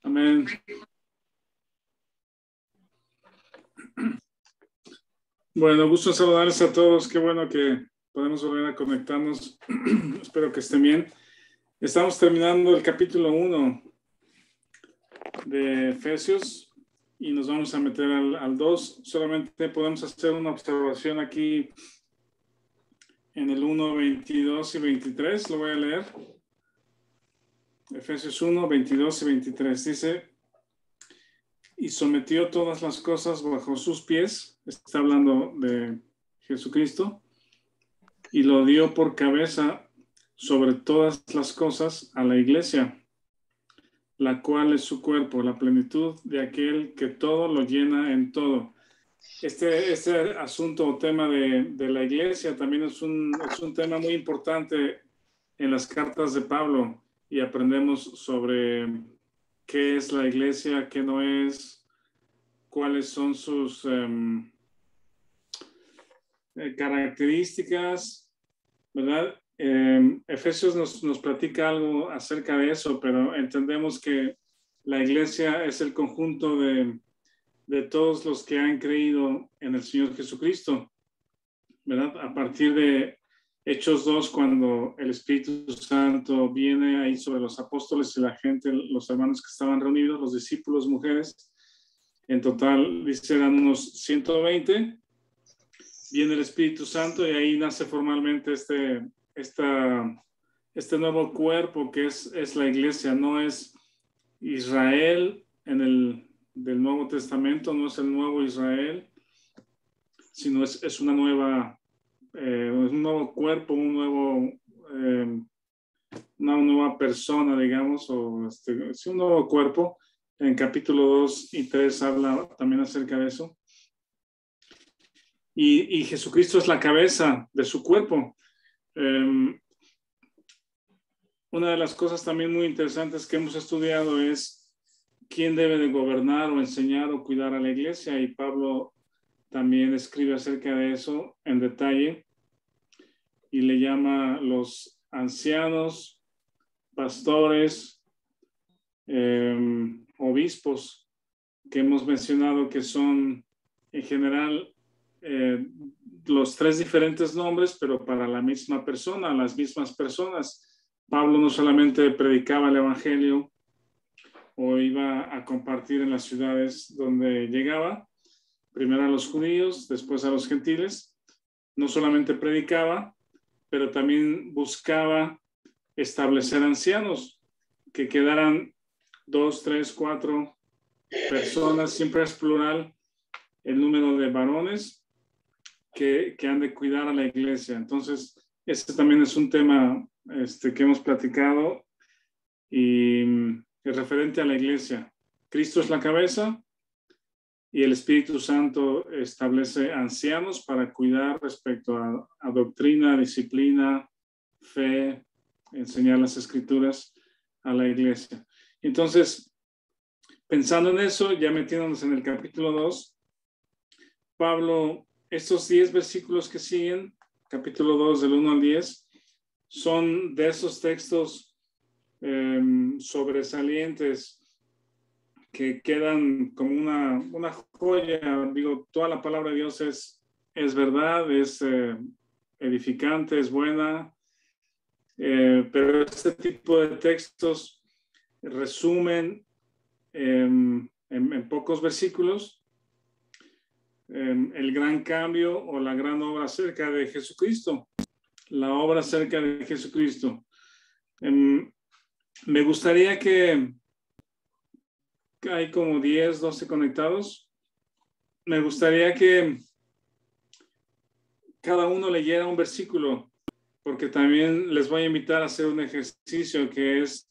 Amén. Bueno, gusto saludarles a todos. Qué bueno que podemos volver a conectarnos. Espero que estén bien. Estamos terminando el capítulo 1 de Efesios y nos vamos a meter al 2. Solamente podemos hacer una observación aquí en el 1, 22 y 23. Lo voy a leer. Efesios 1, 22 y 23. Dice: y sometió todas las cosas bajo sus pies. Está hablando de Jesucristo. Y lo dio por cabeza sobre todas las cosas a la iglesia, la cual es su cuerpo, la plenitud de aquel que todo lo llena en todo. Este asunto o tema de la iglesia también es un tema muy importante en las cartas de Pablo, y aprendemos sobre qué es la iglesia, qué no es, cuáles son sus características, ¿verdad? Efesios nos platica algo acerca de eso, pero entendemos que la iglesia es el conjunto de todos los que han creído en el Señor Jesucristo, ¿verdad? A partir de Hechos 2, cuando el Espíritu Santo viene ahí sobre los apóstoles y la gente, los hermanos que estaban reunidos, los discípulos, mujeres, en total, dice, eran unos 120. Viene el Espíritu Santo y ahí nace formalmente este nuevo cuerpo que es la iglesia. No es Israel del Nuevo Testamento, no es el nuevo Israel, sino es una nueva, un nuevo cuerpo, una nueva persona, digamos, o es un nuevo cuerpo. En capítulo 2 y 3 habla también acerca de eso. Y Jesucristo es la cabeza de su cuerpo. Una de las cosas también muy interesantes que hemos estudiado es quién debe de gobernar o enseñar o cuidar a la iglesia, y Pablo también escribe acerca de eso en detalle y le llama los ancianos, pastores, obispos, que hemos mencionado que son en general los tres diferentes nombres, pero para la misma persona, las mismas personas. Pablo no solamente predicaba el evangelio o iba a compartir en las ciudades donde llegaba, primero a los judíos, después a los gentiles. No solamente predicaba, pero también buscaba establecer ancianos que quedaran 2, 3, 4 personas, siempre es plural el número de varones que han de cuidar a la iglesia. Entonces, este también es un tema que hemos platicado y es referente a la iglesia. Cristo es la cabeza y el Espíritu Santo establece ancianos para cuidar respecto a doctrina, disciplina, fe, enseñar las escrituras a la iglesia. Entonces, pensando en eso, ya metiéndonos en el capítulo 2, Pablo, estos 10 versículos que siguen, capítulo 2 del 1 al 10, son de esos textos sobresalientes que quedan como una joya. Digo, toda la palabra de Dios es verdad, es edificante, es buena, pero este tipo de textos resumen en pocos versículos el gran cambio o la gran obra acerca de Jesucristo, la obra acerca de Jesucristo. Me gustaría que hay como 10, 12 conectados. Me gustaría que cada uno leyera un versículo, porque también les voy a invitar a hacer un ejercicio que es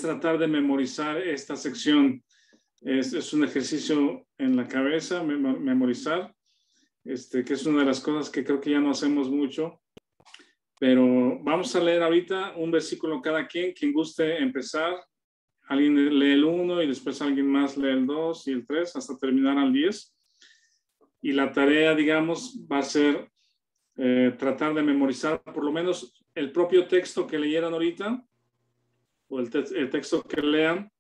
tratar de memorizar esta sección. Es un ejercicio en la cabeza, memorizar, que es una de las cosas que creo que ya no hacemos mucho. Pero vamos a leer ahorita un versículo cada quien guste empezar. Alguien lee el 1 y después alguien más lee el 2 y el 3 hasta terminar al 10. Y la tarea, digamos, va a ser tratar de memorizar por lo menos el propio texto que leyeran ahorita o el texto que lean,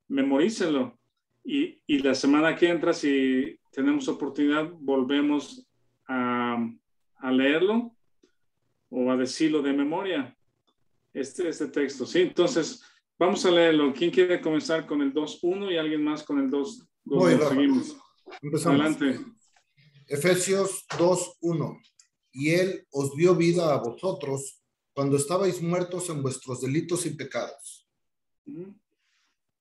memorícenlo. Y la semana que entra, si tenemos oportunidad, volvemos a leerlo o a decirlo de memoria, este texto. ¿Sí? Entonces, vamos a leerlo. ¿Quién quiere comenzar con el 2.1 y alguien más con el 2.2? Voy, Rafa. Seguimos. Empezamos. Adelante. Efesios 2:1. Y Él os dio vida a vosotros cuando estabais muertos en vuestros delitos y pecados.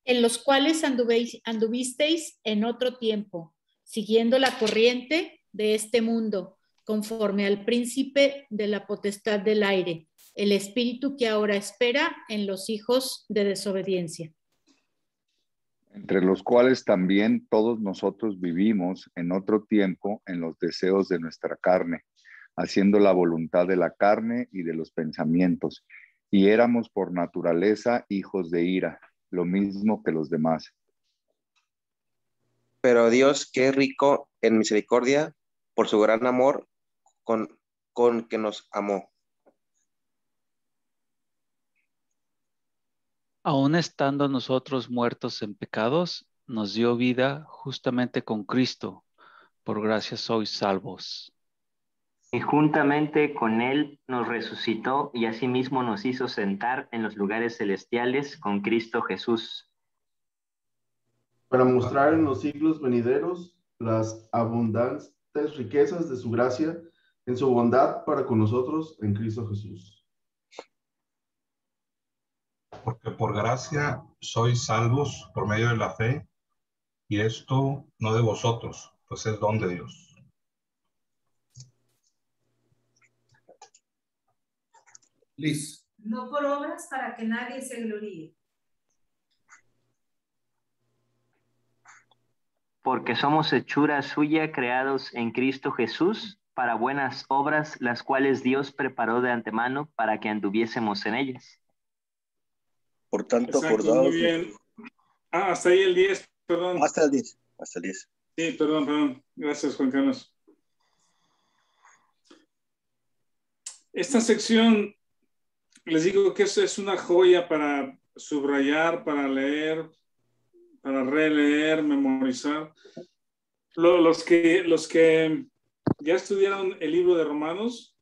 En los cuales anduvisteis en otro tiempo, siguiendo la corriente de este mundo, conforme al príncipe de la potestad del aire, el espíritu que ahora espera en los hijos de desobediencia. Entre los cuales también todos nosotros vivimos en otro tiempo en los deseos de nuestra carne, haciendo la voluntad de la carne y de los pensamientos, y éramos por naturaleza hijos de ira, lo mismo que los demás. Pero Dios, que es rico en misericordia, por su gran amor con que nos amó. Aun estando nosotros muertos en pecados, nos dio vida justamente con Cristo. Por gracia sois salvos. Y juntamente con Él nos resucitó y asimismo nos hizo sentar en los lugares celestiales con Cristo Jesús. Para mostrar en los siglos venideros las abundantes riquezas de su gracia en su bondad para con nosotros en Cristo Jesús. Porque por gracia sois salvos por medio de la fe, y esto no de vosotros, pues es don de Dios. Liz. No por obras para que nadie se gloríe. Porque somos hechura suya, creados en Cristo Jesús, para buenas obras, las cuales Dios preparó de antemano para que anduviésemos en ellas. Por tanto, exacto, acordaos. Muy bien. Hasta ahí el 10, perdón. Hasta el 10. Hasta el 10. Sí, perdón. Gracias, Juan Carlos. Esta sección, les digo que es una joya para subrayar, para leer, para releer, memorizar. Los que ya estudiaron el libro de Romanos,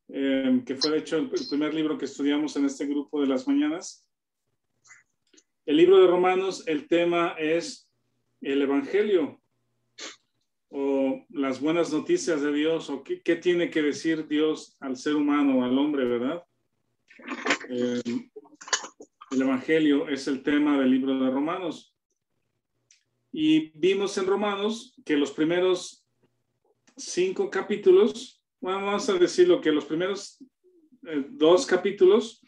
que fue de hecho el primer libro que estudiamos en este grupo de las mañanas. El libro de Romanos, el tema es el Evangelio o las buenas noticias de Dios, o qué tiene que decir Dios al ser humano, al hombre, ¿verdad? El Evangelio es el tema del libro de Romanos. Y vimos en Romanos que los primeros 5 capítulos, bueno, vamos a decirlo que los primeros 2 capítulos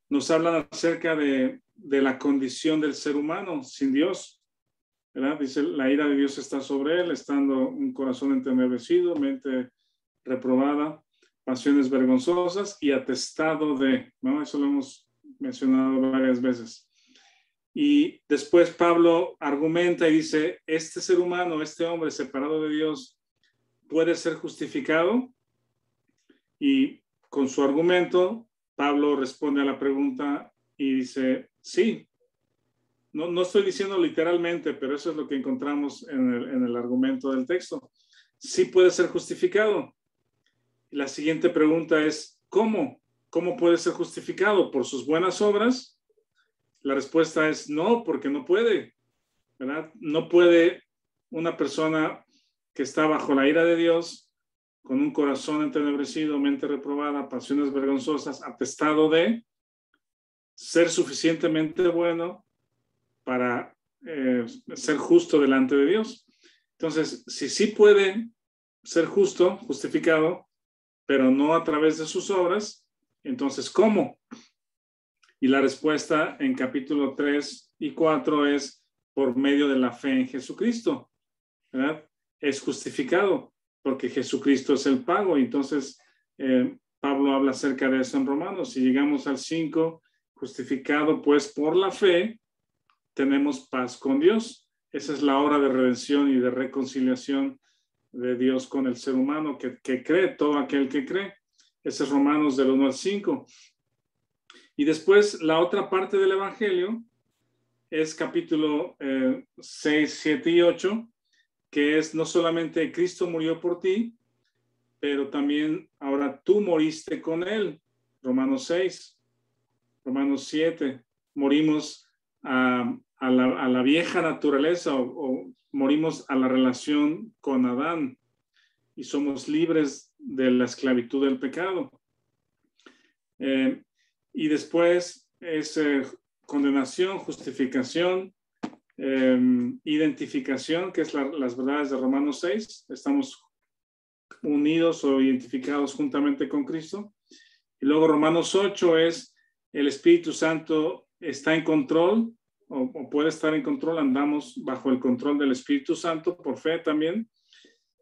nos hablan acerca de la condición del ser humano sin Dios, ¿verdad? Dice, la ira de Dios está sobre él, estando un corazón entenebrecido, mente reprobada, pasiones vergonzosas y atestado de, ¿no? Eso lo hemos mencionado varias veces. Y después Pablo argumenta y dice, este ser humano, este hombre separado de Dios, puede ser justificado. Y con su argumento, Pablo responde a la pregunta y dice, sí. No estoy diciendo literalmente, pero eso es lo que encontramos en el argumento del texto. Sí puede ser justificado. Y la siguiente pregunta es, ¿cómo? ¿Cómo puede ser justificado? ¿Por sus buenas obras? La respuesta es no, porque no puede, ¿verdad? No puede una persona que está bajo la ira de Dios, con un corazón entenebrecido, mente reprobada, pasiones vergonzosas, atestado de ser suficientemente bueno para ser justo delante de Dios. Entonces, si sí puede ser justo, justificado, pero no a través de sus obras, entonces, ¿cómo? Y la respuesta en capítulo 3 y 4 es por medio de la fe en Jesucristo, ¿verdad? Es justificado porque Jesucristo es el pago. Entonces, Pablo habla acerca de eso en Romanos. Si llegamos al 5, justificado pues por la fe, tenemos paz con Dios. Esa es la obra de redención y de reconciliación de Dios con el ser humano que cree, todo aquel que cree. Ese es Romanos del 1 al 5. Y después la otra parte del Evangelio es capítulo 6, 7 y 8, que es no solamente Cristo murió por ti, pero también ahora tú moriste con Él. Romanos 6, Romanos 7, morimos a la vieja naturaleza o morimos a la relación con Adán y somos libres de la esclavitud del pecado. Y después es condenación, justificación, identificación, que es las verdades de Romanos 6. Estamos unidos o identificados juntamente con Cristo. Y luego Romanos 8 es el Espíritu Santo está en control o puede estar en control. Andamos bajo el control del Espíritu Santo por fe también.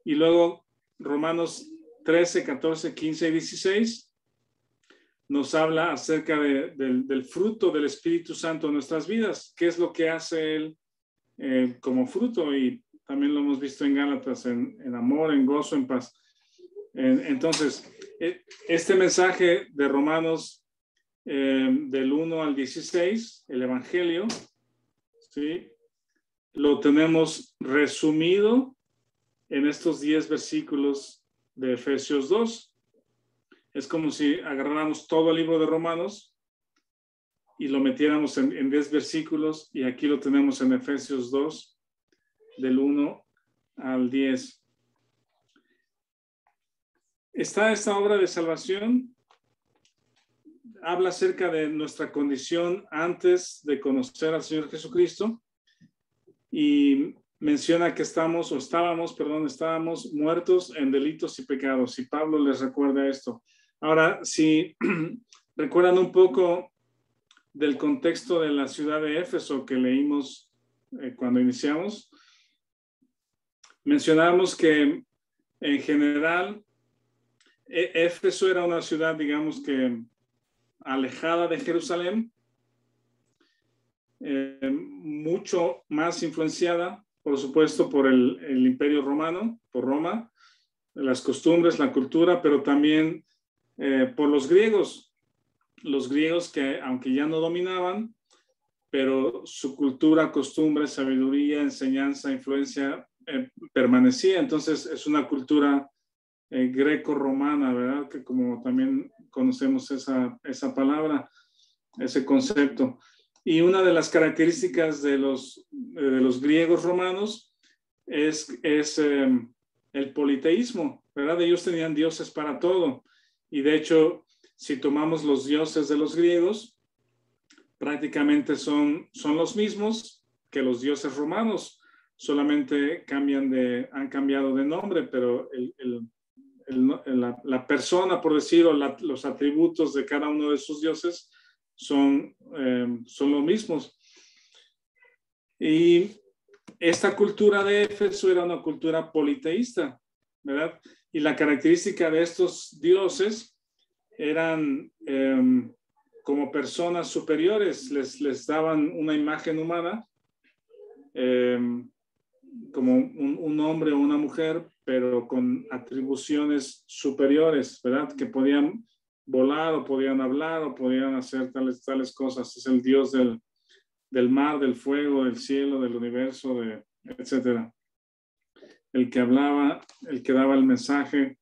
Y luego Romanos 13, 14, 15 y 16 nos habla acerca del fruto del Espíritu Santo en nuestras vidas. ¿Qué es lo que hace Él como fruto? Y también lo hemos visto en Gálatas, en amor, en gozo, en paz. Entonces, este mensaje de Romanos del 1 al 16, el Evangelio, ¿sí? Lo tenemos resumido en estos 10 versículos de Efesios 2. Es como si agarráramos todo el libro de Romanos y lo metiéramos en 10 versículos, y aquí lo tenemos en Efesios 2, del 1 al 10. Esta obra de salvación habla acerca de nuestra condición antes de conocer al Señor Jesucristo y menciona que estábamos muertos en delitos y pecados, y Pablo les recuerda esto. Ahora, si recuerdan un poco del contexto de la ciudad de Éfeso que leímos cuando iniciamos, mencionamos que en general Éfeso era una ciudad, digamos que alejada de Jerusalén, mucho más influenciada, por supuesto, por el Imperio Romano, por Roma, las costumbres, la cultura, pero también por los griegos que, aunque ya no dominaban, pero su cultura, costumbre, sabiduría, enseñanza, influencia permanecía. Entonces es una cultura greco-romana, ¿verdad? Que como también conocemos esa palabra, ese concepto. Y una de las características de los griegos romanos es el politeísmo, ¿verdad? Ellos tenían dioses para todo. Y de hecho, si tomamos los dioses de los griegos, prácticamente son los mismos que los dioses romanos, solamente han cambiado de nombre, pero la persona, por decirlo, los atributos de cada uno de sus dioses son los mismos. Y esta cultura de Éfeso era una cultura politeísta, ¿verdad? Y la característica de estos dioses eran como personas superiores, les daban una imagen humana, como un hombre o una mujer, pero con atribuciones superiores, ¿verdad? Que podían volar o podían hablar o podían hacer tales cosas. Es el Dios del mar, del fuego, del cielo, del universo, etcétera. El que hablaba, el que daba el mensaje.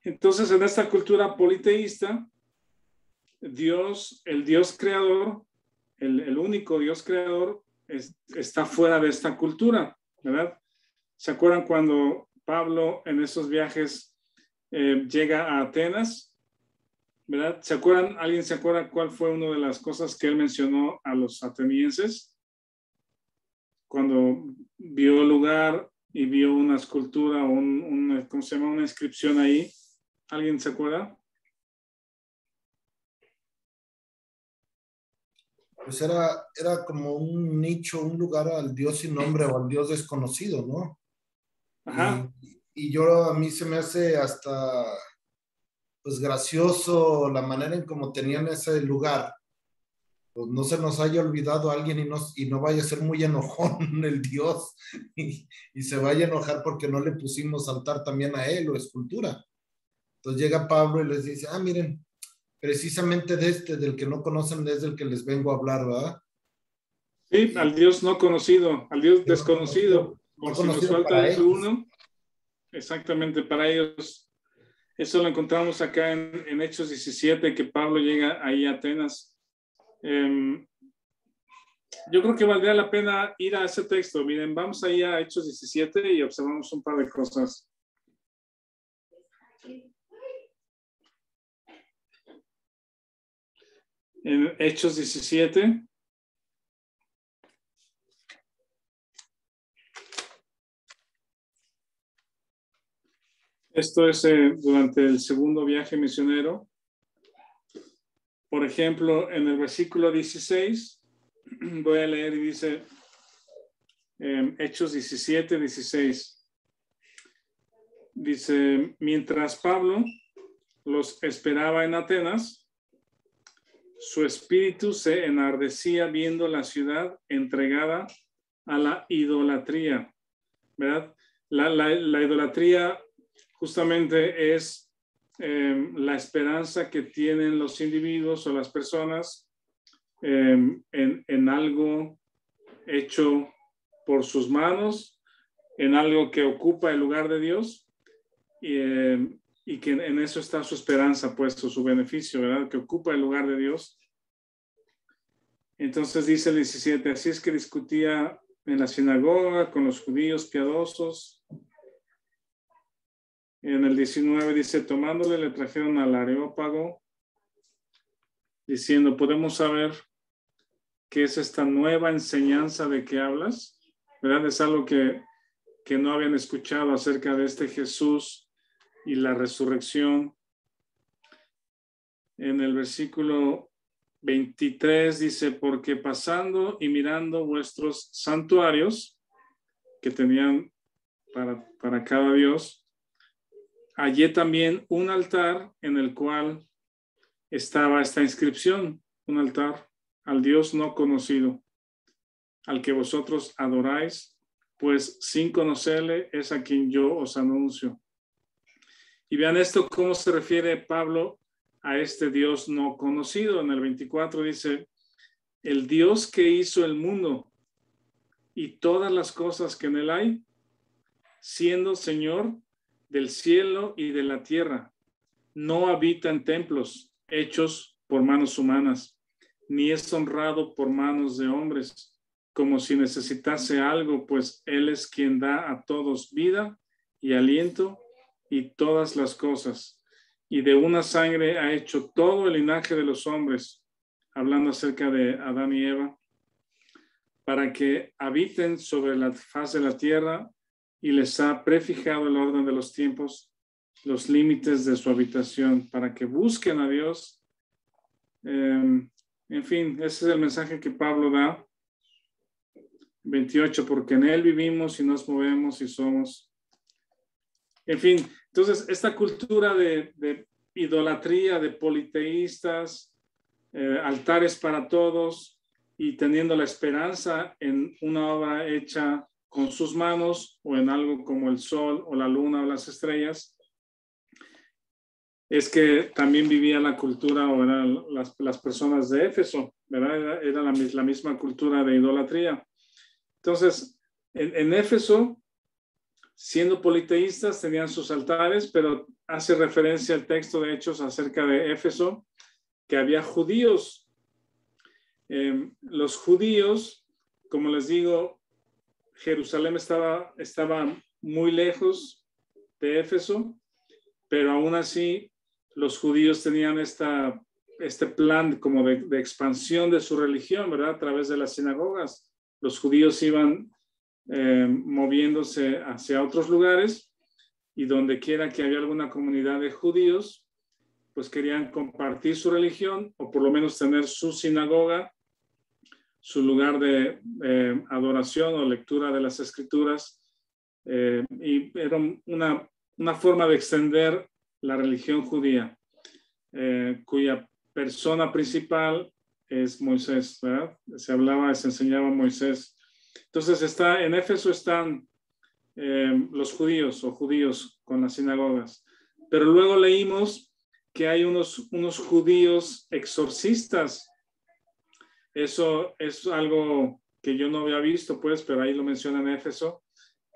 Entonces, en esta cultura politeísta, Dios, el Dios creador, el único Dios creador, está fuera de esta cultura, ¿verdad? ¿Se acuerdan cuando Pablo en esos viajes llega a Atenas? ¿Verdad? ¿Alguien se acuerda cuál fue una de las cosas que él mencionó a los atenienses? Cuando vio el lugar y vio una escultura o ¿cómo se llama? Una inscripción ahí. ¿Alguien se acuerda? Pues era como un nicho, un lugar al Dios sin nombre o al Dios desconocido, ¿no? Ajá. Y a mí se me hace hasta pues gracioso la manera en cómo tenían ese lugar. Pues no se nos haya olvidado a alguien y no vaya a ser muy enojón el Dios y se vaya a enojar porque no le pusimos altar también a él o escultura. Entonces llega Pablo y les dice, miren, precisamente del que no conocen es del que les vengo a hablar, ¿verdad? Sí, al Dios no conocido, al Dios desconocido, por si nos falta uno. Exactamente, para ellos. Eso lo encontramos acá en Hechos 17, que Pablo llega ahí a Atenas. Yo creo que valdría la pena ir a ese texto. Miren, vamos ahí a Hechos 17 y observamos un par de cosas. En Hechos 17. Esto es durante el segundo viaje misionero. Por ejemplo, en el versículo 16, voy a leer y dice, Hechos 17, 16. Dice, mientras Pablo los esperaba en Atenas, su espíritu se enardecía viendo la ciudad entregada a la idolatría, ¿verdad? La idolatría justamente es la esperanza que tienen los individuos o las personas en algo hecho por sus manos, en algo que ocupa el lugar de Dios y que en eso está su esperanza puesto, su beneficio, ¿verdad? Que ocupa el lugar de Dios. Entonces dice el 17, así es que discutía en la sinagoga con los judíos piadosos. En el 19 dice, tomándole le trajeron al Areópago, diciendo, ¿podemos saber qué es esta nueva enseñanza de que hablas? ¿Verdad? Es algo que no habían escuchado acerca de este Jesús y la resurrección. En el versículo 23 dice, porque pasando y mirando vuestros santuarios que tenían para cada dios, hallé también un altar en el cual estaba esta inscripción, un altar al Dios no conocido, al que vosotros adoráis, pues sin conocerle es a quien yo os anuncio. Y vean esto, cómo se refiere Pablo a este Dios no conocido. En el 24 dice, el Dios que hizo el mundo y todas las cosas que en él hay, siendo Señor del cielo y de la tierra, no habita en templos hechos por manos humanas, ni es honrado por manos de hombres, como si necesitase algo, pues Él es quien da a todos vida y aliento y todas las cosas, y de una sangre ha hecho todo el linaje de los hombres, hablando acerca de Adán y Eva, para que habiten sobre la faz de la tierra, y les ha prefijado el orden de los tiempos, los límites de su habitación, para que busquen a Dios. En fin, ese es el mensaje que Pablo da. 28, porque en él vivimos y nos movemos y somos. En fin, entonces esta cultura de idolatría, de politeístas, altares para todos y teniendo la esperanza en una obra hecha con sus manos o en algo como el sol o la luna o las estrellas, es que también vivía la cultura o eran las personas de Éfeso, ¿verdad? Era la misma cultura de idolatría. Entonces, en Éfeso, siendo politeístas, tenían sus altares, pero hace referencia al texto de Hechos acerca de Éfeso, que había judíos. Los judíos, como les digo, Jerusalén estaba muy lejos de Éfeso, pero aún así los judíos tenían este plan como de expansión de su religión, ¿verdad? A través de las sinagogas. Los judíos iban moviéndose hacia otros lugares y donde quiera que había alguna comunidad de judíos, pues querían compartir su religión o por lo menos tener su sinagoga, su lugar de adoración o lectura de las escrituras, y era una forma de extender la religión judía, cuya persona principal es Moisés, ¿verdad? Se enseñaba Moisés. Entonces en Éfeso están los judíos o judíos con las sinagogas, pero luego leímos que hay unos judíos exorcistas. Eso es algo que yo no había visto, pues, pero ahí lo menciona en Éfeso,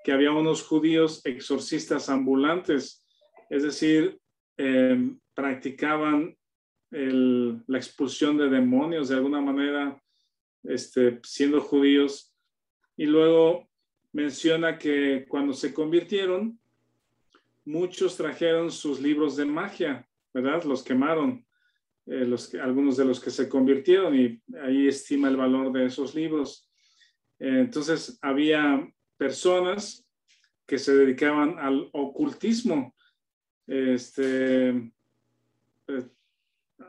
que había unos judíos exorcistas ambulantes, es decir, practicaban la expulsión de demonios de alguna manera, siendo judíos. Y luego menciona que cuando se convirtieron, muchos trajeron sus libros de magia, ¿verdad? Los quemaron, algunos de los que se convirtieron, y ahí estima el valor de esos libros. Entonces había personas que se dedicaban al ocultismo,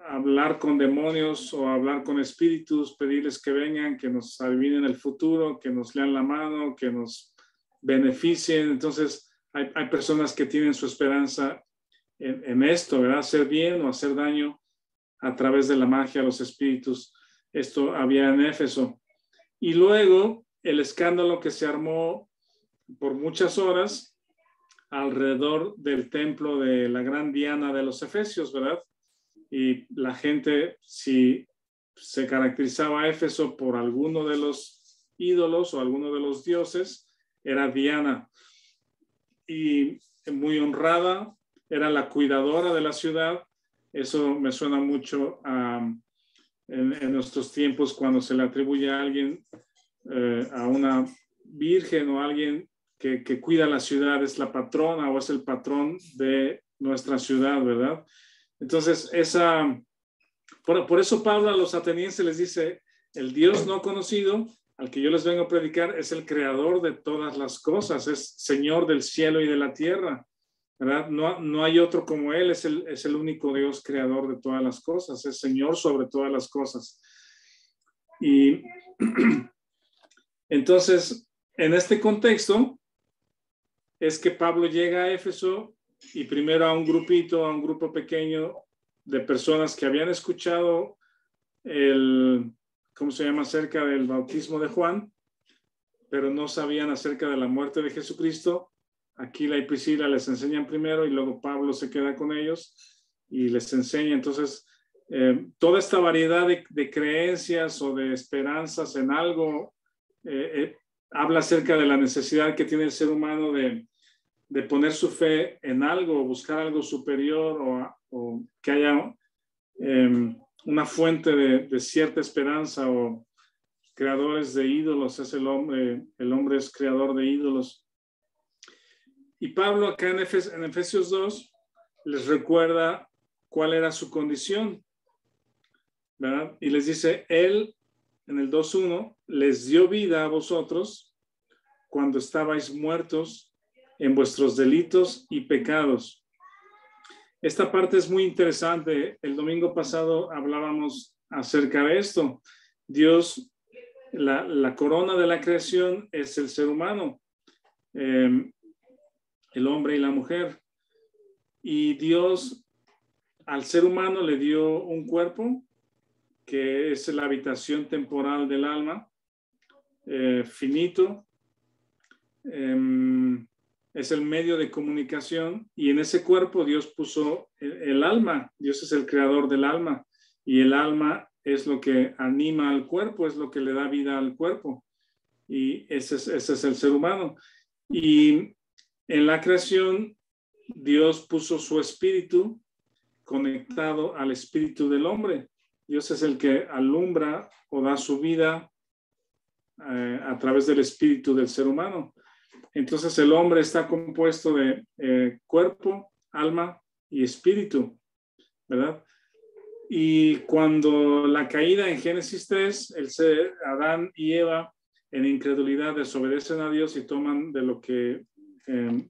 hablar con demonios o hablar con espíritus, pedirles que vengan, que nos adivinen el futuro, que nos lean la mano, que nos beneficien. Entonces hay personas que tienen su esperanza en esto, ¿verdad? Hacer bien o hacer daño a través de la magia, los espíritus. Esto había en Éfeso. Y luego el escándalo que se armó por muchas horas alrededor del templo de la gran Diana de los Efesios, ¿verdad? Y la gente, si se caracterizaba a Éfeso por alguno de los ídolos o alguno de los dioses, era Diana. Y muy honrada, era la cuidadora de la ciudad. Eso me suena mucho en nuestros tiempos, cuando se le atribuye a alguien, a una virgen o a alguien que cuida la ciudad, es la patrona o es el patrón de nuestra ciudad, ¿verdad? Entonces, por eso Pablo a los atenienses les dice, el Dios no conocido, al que yo les vengo a predicar, es el creador de todas las cosas, es Señor del cielo y de la tierra, ¿verdad? No hay otro como Él, es el único Dios creador de todas las cosas, es Señor sobre todas las cosas. Y entonces, en este contexto, es que Pablo llega a Éfeso y primero a un grupo pequeño de personas que habían escuchado ¿cómo se llama?, acerca del bautismo de Juan, pero no sabían acerca de la muerte de Jesucristo. Aquila y Priscila les enseñan primero y luego Pablo se queda con ellos y les enseña. Entonces, toda esta variedad de creencias o de esperanzas en algo habla acerca de la necesidad que tiene el ser humano de poner su fe en algo, buscar algo superior o que haya una fuente de cierta esperanza, o creadores de ídolos. Es el hombre es creador de ídolos. Y Pablo acá en Efesios 2 les recuerda cuál era su condición, ¿verdad? Y les dice, Él, en el 2.1, les dio vida a vosotros cuando estabais muertos en vuestros delitos y pecados. Esta parte es muy interesante. El domingo pasado hablábamos acerca de esto. Dios, la corona de la creación es el ser humano, el hombre y la mujer. Y Dios al ser humano le dio un cuerpo que es la habitación temporal del alma, finito, es el medio de comunicación, y en ese cuerpo Dios puso el alma. Dios es el creador del alma, y el alma es lo que anima al cuerpo, es lo que le da vida al cuerpo, y ese es el ser humano. Y en la creación Dios puso su espíritu conectado al espíritu del hombre. Dios es el que alumbra o da su vida a través del espíritu del ser humano. Entonces el hombre está compuesto de cuerpo, alma y espíritu, ¿verdad? Y cuando la caída en Génesis 3, Adán y Eva en incredulidad desobedecen a Dios y toman de lo que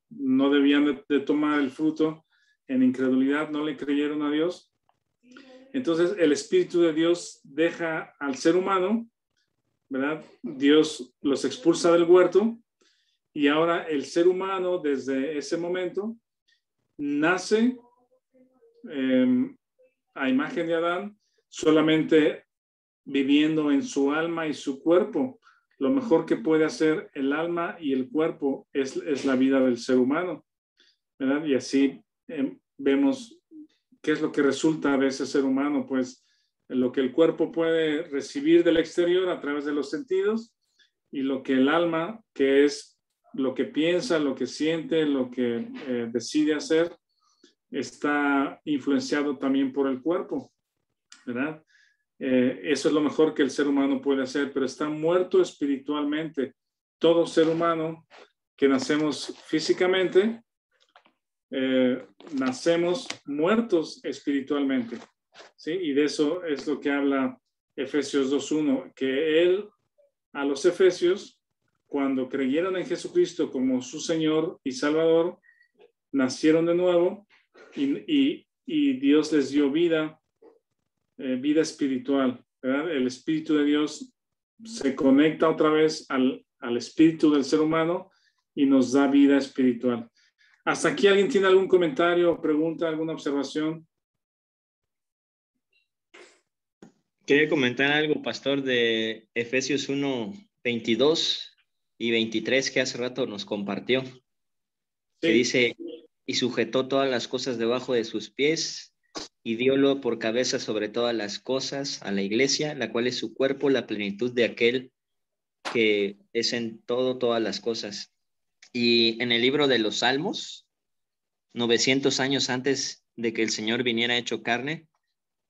no debían de tomar el fruto, en incredulidad no le creyeron a Dios. Entonces el Espíritu de Dios deja al ser humano, ¿verdad? Dios los expulsa del huerto, y ahora el ser humano desde ese momento nace a imagen de Adán, solamente viviendo en su alma y su cuerpo. Lo mejor que puede hacer el alma y el cuerpo es la vida del ser humano, ¿verdad? Y así vemos qué es lo que resulta de ese ser humano, pues lo que el cuerpo puede recibir del exterior a través de los sentidos, y lo que el alma, que es lo que piensa, lo que siente, lo que decide hacer, está influenciado también por el cuerpo, ¿verdad? Eso es lo mejor que el ser humano puede hacer, pero está muerto espiritualmente. Todo ser humano que nacemos físicamente, nacemos muertos espiritualmente, ¿sí? Y de eso es lo que habla Efesios 2:1, que él, a los efesios, cuando creyeron en Jesucristo como su Señor y Salvador, nacieron de nuevo y Dios les dio vida espiritual, ¿verdad? El Espíritu de Dios se conecta otra vez al espíritu del ser humano y nos da vida espiritual. ¿Hasta aquí alguien tiene algún comentario, pregunta, alguna observación? Quería comentar algo, pastor, de Efesios 1:22 y 23 que hace rato nos compartió. Sí. Que dice, y sujetó todas las cosas debajo de sus pies y diólo por cabeza sobre todas las cosas a la iglesia, la cual es su cuerpo, la plenitud de aquel que es en todo, todas las cosas. Y en el libro de los Salmos, 900 años antes de que el Señor viniera hecho carne,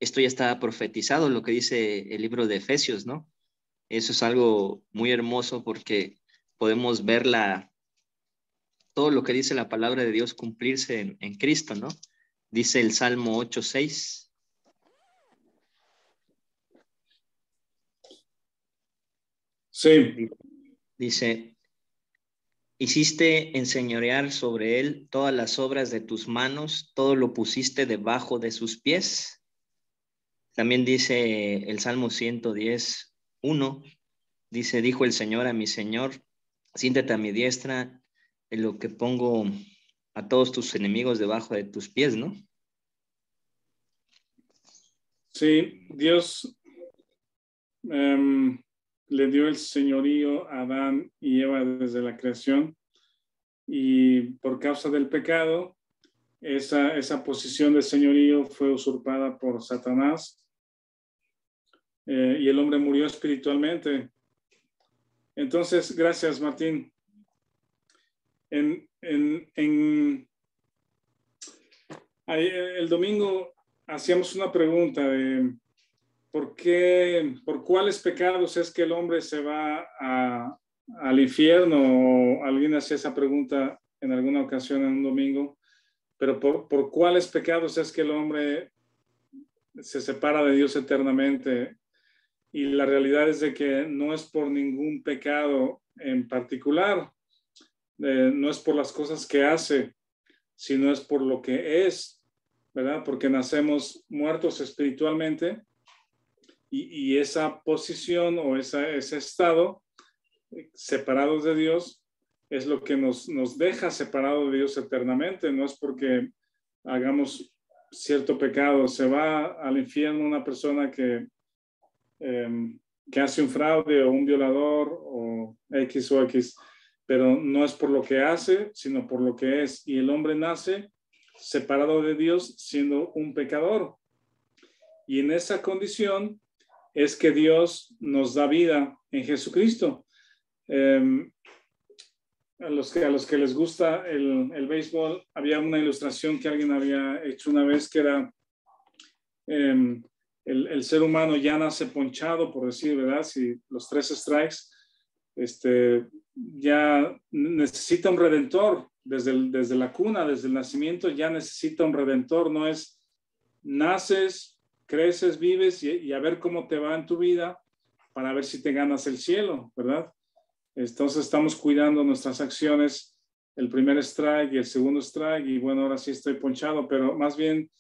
esto ya estaba profetizado, lo que dice el libro de Efesios, ¿no? Eso es algo muy hermoso porque podemos ver todo lo que dice la palabra de Dios cumplirse en Cristo, ¿no? Dice el Salmo 8:6. Sí. Dice, hiciste enseñorear sobre él todas las obras de tus manos, todo lo pusiste debajo de sus pies. También dice el Salmo 110:1, dice, dijo el Señor a mi Señor, siéntate a mi diestra en lo que pongo a todos tus enemigos debajo de tus pies, ¿no? Sí, Dios le dio el señorío a Adán y Eva desde la creación, y por causa del pecado, esa posición de señorío fue usurpada por Satanás, y el hombre murió espiritualmente. Entonces, gracias, Martín. El domingo hacíamos una pregunta de por cuáles pecados es que el hombre se va al infierno, o alguien hacía esa pregunta en alguna ocasión en un domingo, pero por cuáles pecados es que el hombre se separa de Dios eternamente. Y la realidad es de que no es por ningún pecado en particular, no es por las cosas que hace, sino es por lo que es, ¿verdad? Porque nacemos muertos espiritualmente, y esa posición o ese estado separados de Dios es lo que nos deja separados de Dios eternamente. No es porque hagamos cierto pecado. Se va al infierno una persona que hace un fraude o un violador o X, pero no es por lo que hace, sino por lo que es. Y el hombre nace separado de Dios siendo un pecador. Y en esa condición es que Dios nos da vida en Jesucristo. A los que les gusta el béisbol, había una ilustración que alguien había hecho una vez que era el ser humano ya nace ponchado, por decir, ¿verdad? Si los 3 strikes, ya necesita un redentor desde la cuna, desde el nacimiento, ya necesita un redentor. No es naces, creces, vives y a ver cómo te va en tu vida para ver si te ganas el cielo, ¿verdad? Entonces estamos cuidando nuestras acciones, el primer strike y el segundo strike, y bueno, ahora sí estoy ponchado, pero más bien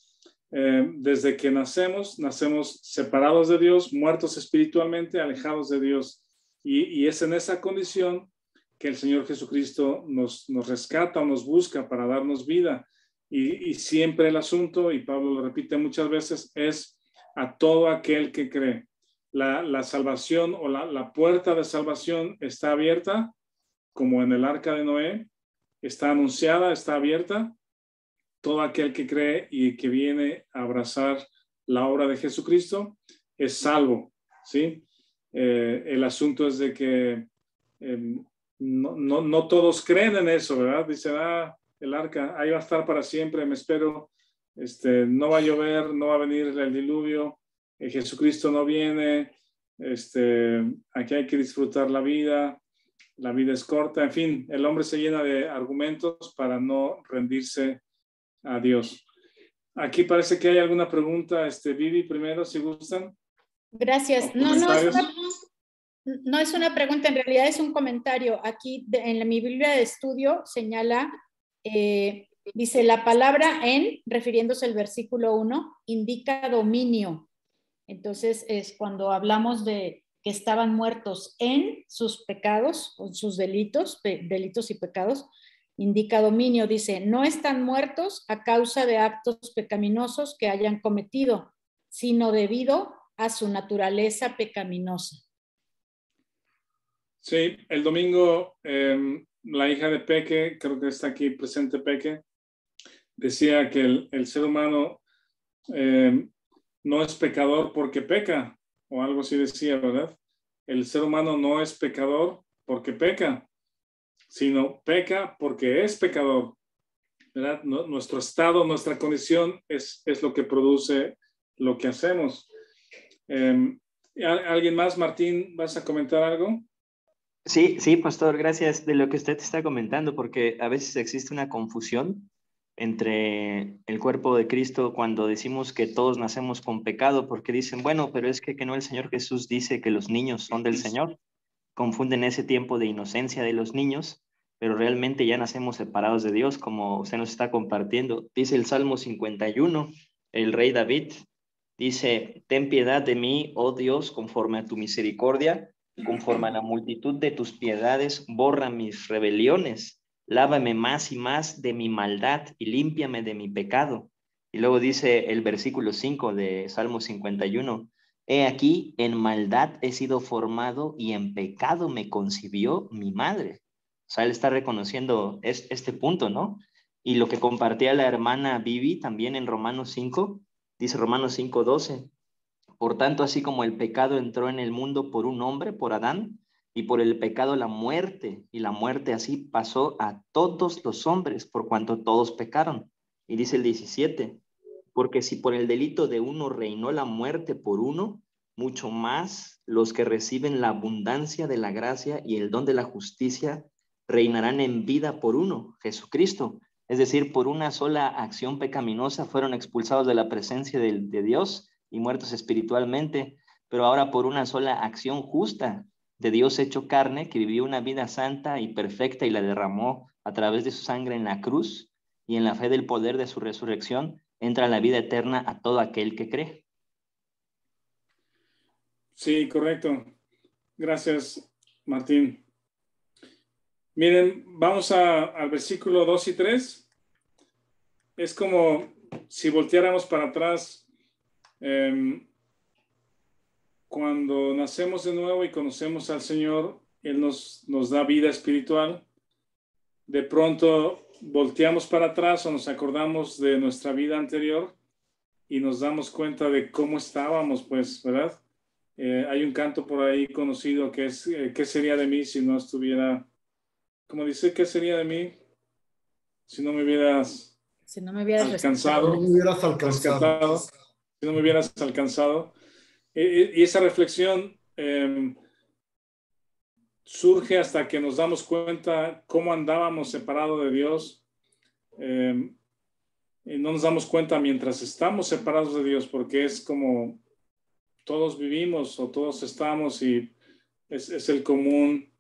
desde que nacemos separados de Dios, muertos espiritualmente, alejados de Dios, y es en esa condición que el Señor Jesucristo nos rescata o nos busca para darnos vida, y siempre el asunto, y Pablo lo repite muchas veces, es a todo aquel que cree. La salvación o la puerta de salvación está abierta, como en el arca de Noé, está anunciada, está abierta. Todo aquel que cree y que viene a abrazar la obra de Jesucristo es salvo, ¿sí? El asunto es de que no todos creen en eso, ¿verdad? Dicen, el arca, ahí va a estar para siempre, me espero, no va a llover, no va a venir el diluvio, Jesucristo no viene, aquí hay que disfrutar la vida es corta, en fin, el hombre se llena de argumentos para no rendirse a Dios. Aquí parece que hay alguna pregunta, Vivi, primero, si gustan. Gracias. No es una pregunta, en realidad es un comentario. Aquí en mi Biblia de estudio señala, dice la palabra en, refiriéndose al versículo 1, indica dominio. Entonces es cuando hablamos de que estaban muertos en sus pecados, o sus delitos y pecados, indica dominio. Dice, no están muertos a causa de actos pecaminosos que hayan cometido, sino debido a su naturaleza pecaminosa. Sí, el domingo la hija de Peque, creo que está aquí presente Peque, decía que el ser humano no es pecador porque peca, o algo así decía, ¿verdad? El ser humano no es pecador porque peca, sino peca porque es pecador, ¿verdad? Nuestro estado, nuestra condición es lo que produce lo que hacemos. ¿Alguien más? Martín, ¿vas a comentar algo? Sí, pastor, gracias de lo que usted está comentando, porque a veces existe una confusión entre el cuerpo de Cristo cuando decimos que todos nacemos con pecado, porque dicen, bueno, pero es que no el Señor Jesús dice que los niños son del Señor. Confunden ese tiempo de inocencia de los niños, pero realmente ya nacemos separados de Dios, como usted nos está compartiendo. Dice el Salmo 51, el rey David, dice, ten piedad de mí, oh Dios, conforme a tu misericordia, conforme a la multitud de tus piedades, borra mis rebeliones. Lávame más y más de mi maldad y límpiame de mi pecado. Y luego dice el versículo 5 de Salmo 51, he aquí, en maldad he sido formado y en pecado me concibió mi madre. O sea, él está reconociendo este punto, ¿no? Y lo que compartía la hermana Vivi también en Romanos 5, dice Romanos 5:12, por tanto, así como el pecado entró en el mundo por un hombre, por Adán, y por el pecado la muerte, y la muerte así pasó a todos los hombres, por cuanto todos pecaron. Y dice el 17, porque si por el delito de uno reinó la muerte por uno, mucho más los que reciben la abundancia de la gracia y el don de la justicia reinarán en vida por uno, Jesucristo. Es decir, por una sola acción pecaminosa fueron expulsados de la presencia de Dios y muertos espiritualmente, pero ahora por una sola acción justa de Dios hecho carne, que vivió una vida santa y perfecta y la derramó a través de su sangre en la cruz, y en la fe del poder de su resurrección, entra la vida eterna a todo aquel que cree. Sí, correcto. Gracias, Martín. Miren, vamos al versículo 2 y 3. Es como si volteáramos para atrás. Cuando nacemos de nuevo y conocemos al Señor, Él nos da vida espiritual. De pronto volteamos para atrás o nos acordamos de nuestra vida anterior y nos damos cuenta de cómo estábamos, pues, ¿verdad? Hay un canto por ahí conocido que es ¿qué sería de mí si no estuviera? Como dice, ¿qué sería de mí si no me hubieras alcanzado? Si no me hubieras alcanzado. Si no me hubieras alcanzado. Y esa reflexión surge hasta que nos damos cuenta cómo andábamos separados de Dios. Y no nos damos cuenta mientras estamos separados de Dios, porque es como todos vivimos o todos estamos y es el común,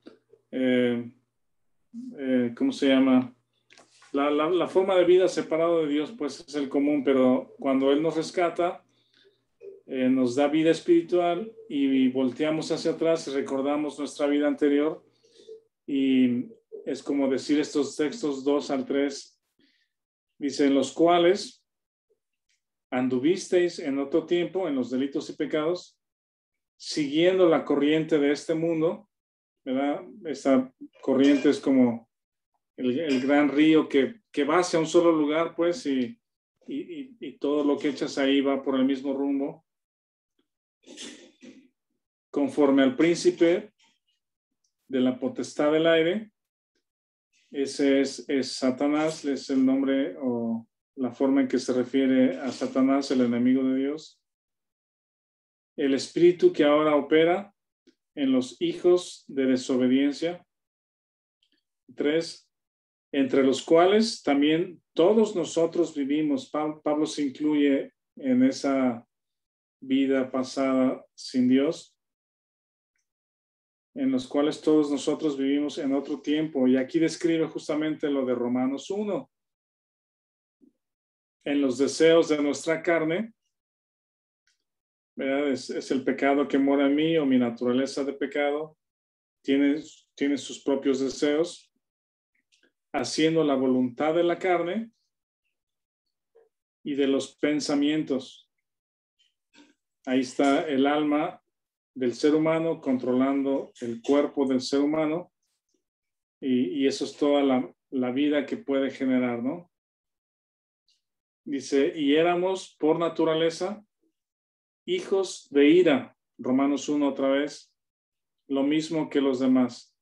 ¿cómo se llama? La forma de vida separado de Dios, pues es el común, pero cuando Él nos rescata, nos da vida espiritual y volteamos hacia atrás y recordamos nuestra vida anterior, y es como decir estos textos 2 al 3, dice, en los cuales anduvisteis en otro tiempo en los delitos y pecados, siguiendo la corriente de este mundo, ¿verdad? Esta corriente es como el gran río que va hacia un solo lugar, pues, y todo lo que echas ahí va por el mismo rumbo. Conforme al príncipe de la potestad del aire. Ese es Satanás, es el nombre o la forma en que se refiere a Satanás, el enemigo de Dios. El espíritu que ahora opera en los hijos de desobediencia. 3, entre los cuales también todos nosotros vivimos. Pablo se incluye en esa vida pasada sin Dios, en los cuales todos nosotros vivimos en otro tiempo. Y aquí describe justamente lo de Romanos 1. En los deseos de nuestra carne, ¿verdad? Es el pecado que mora en mí, o mi naturaleza de pecado. Tiene sus propios deseos, haciendo la voluntad de la carne y de los pensamientos. Ahí está el alma del ser humano controlando el cuerpo del ser humano, y eso es toda la vida que puede generar, ¿no? Dice, y éramos por naturaleza hijos de ira. Romanos 1 otra vez, lo mismo que los demás.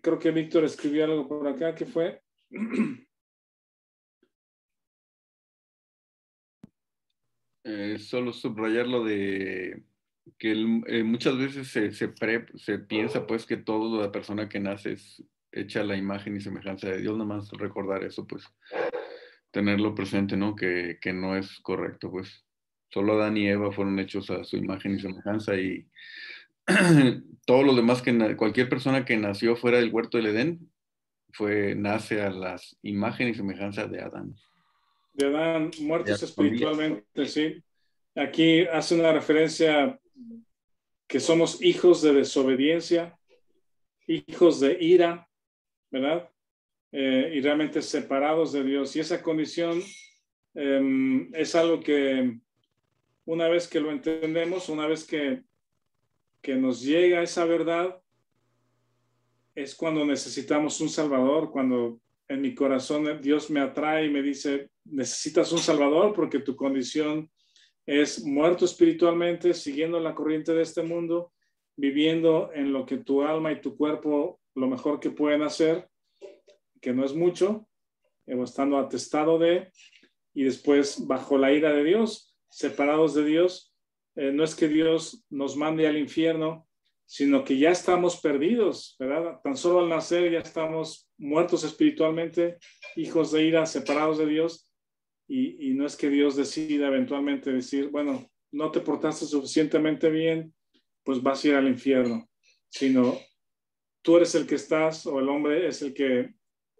Creo que Víctor escribió algo por acá, ¿qué fue? Solo subrayar lo de que muchas veces se piensa pues que toda la persona que nace es hecha a la imagen y semejanza de Dios. Nada más recordar eso, pues tenerlo presente, ¿no? Que no es correcto, pues solo Adán y Eva fueron hechos a su imagen y semejanza, y todos los demás, cualquier persona que nació fuera del huerto del Edén nace a las imágenes y semejanza de Adán. De Adán, muertos espiritualmente, sí. Aquí hace una referencia que somos hijos de desobediencia, hijos de ira, ¿verdad? Y realmente separados de Dios. Y esa condición es algo que una vez que lo entendemos, una vez que nos llega esa verdad, es cuando necesitamos un Salvador, cuando en mi corazón Dios me atrae y me dice, necesitas un Salvador porque tu condición es muerto espiritualmente, siguiendo la corriente de este mundo, viviendo en lo que tu alma y tu cuerpo lo mejor que pueden hacer, que no es mucho, estando atestado de, y después bajo la ira de Dios, separados de Dios. No es que Dios nos mande al infierno, sino que ya estamos perdidos, ¿verdad? Tan solo al nacer ya estamos muertos espiritualmente, hijos de ira, separados de Dios, y no es que Dios decida eventualmente decir, bueno, no te portaste suficientemente bien, pues vas a ir al infierno, sino tú eres el que estás, o el hombre es el que